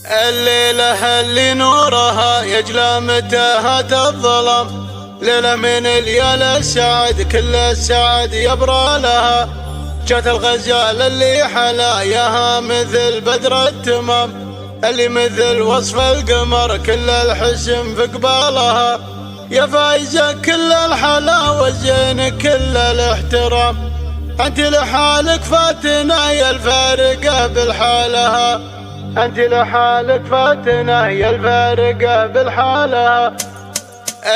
الليلة اللي نورها يجلى متاهات الظلام، ليلة من ليالي السعد كل السعد يبرى لها. جات الغزال اللي حلاياها مثل بدر التمام، اللي مثل وصف القمر كل الحسن في قبالها. يا فايزة كل الحلا والزين كل الاحترام، انت لحالك فاتنة يا الفارقة بالحالها، انت لحالك فاتنة يا الفارقة بالحالها.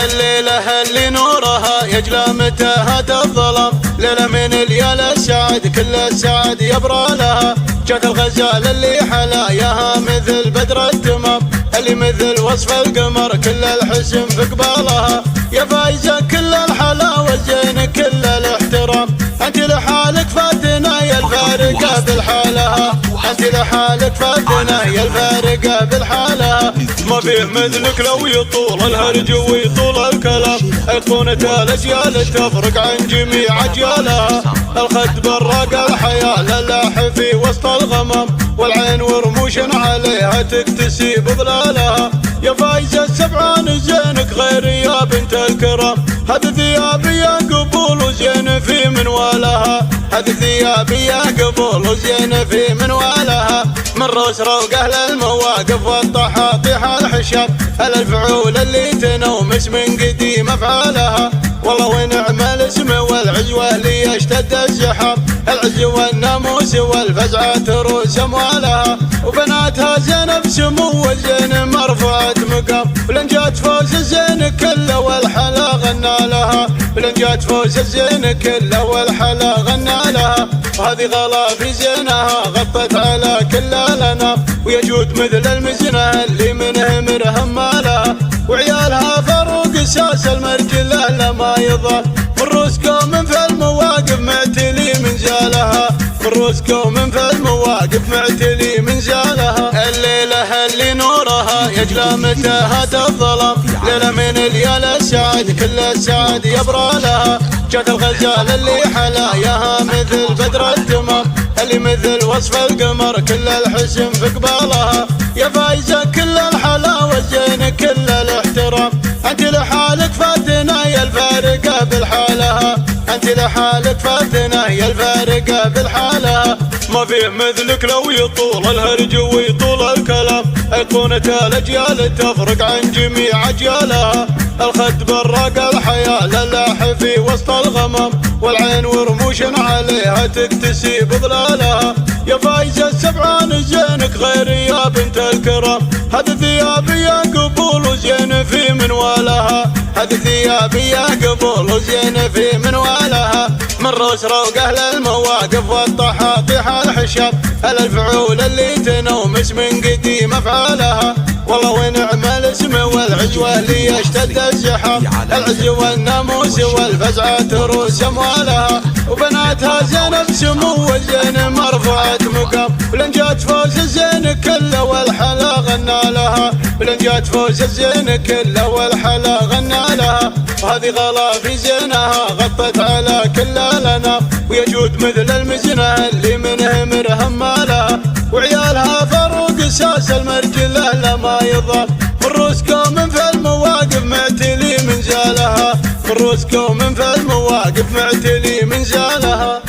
الليلة اللي نورها يجلى متاهات الظلام، ليلة من ليالي السعد كل السعد يبرى لها. جات الغزال اللي حلاياها مثل بدر التمام، اللي مثل وصف القمر كل الحسن في قبالها. يا فايزة كل الحلا والزين كل الاحترام، انت لحالك فاتنة يا الفارقة بالحالها، انت لحالك فاتنة يا الفارقة بالحالها. ما فيه مثلك لو يطول الهرج ويطول الكلام، أيقونة الأجيال تفرق عن جميع أجيالها. الخد براق الحياة للاح في وسط الغمام، والعين ورموش عليها تكتسي بظلالها. يا فايزة السبعان زينك غير يا بنت الكرام، هذه ثيابي يا قبول وزين في منوالها، هذه ثيابي يا قبول وزين في منوالها. من روس روق أهل المواقف والطحاطيح الحشام، أهل الفعول اللي تنومس من قديم أفعالها. والله ونعم الاسم والعزوة ليشتد الزحام، العز والناموس والفزعة تروس أموالها. وبناتها زينب سمو والزين مرفوعة مقام، ولن جات فوز الزين كله والحلا غنى لها، ولن جات فوز الزين كله والحلا غنى لها. وهذه غلا في زينها غطت على كل الأنام، ويجود مثل المزنة اللي منه مرهم مالها. وعيالها فاروق ساس المرجله لما يضال، من روس قوم في المواقف معتلي من زالها، من روس قوم في المواقف معتلي من زالها. الليلة اللي نورها يجلى متاهات الظلام، ليلة من ليالي السعد كل السعد يبرى لها. جات الغزال اللي حلاياها مثل بدر التمام، اللي مثل وصف القمر كل الحسن في قبالها. يا فايزة كل الحلا والزين كل الاحترام، انت لحالك فاتنة يا الفارقة بالحالها، انت لحالك فاتنة يا الفارقة بالحالها. ما فيه مثلك لو يطول الهرج ويطول الكلام، أيقونة الأجيال تفرق عن جميع أجيالها. الخد براق الحياة للاح في وسط الغمام، والعين ورموش عليها تكتسي بظلالها. يا فايزة السبعان زينك غير يا بنت الكرام، هذه ثيابي يا قبول وزين في منوالها، هذه ثيابي يا قبول وزين في منوالها. من روس روق أهل المواقف والطحاطيح الحشام، أهل الفعول اللي تنومس من قديم أفعالها. والله ونعم الاسم والعزوة ليشتد الزحام، العز والناموس والفزعة تروس أموالها. وبناتها زينب سمو والزين مرفوعة مقام، ولن جات فوز الزين كله والحلا غنى لها، ولن جات فوز الزين كله والحلا غنى لها. وهذه غلا في زينها غطت على كل الأنام، ويجود مثل المزنة اللي منه مرهم مالها. وعيالها فاروق ساس المرجله لما يضال، من روس قوم في المواقف معتلي من زالها، من روس قوم في المواقف معتلي من زالها.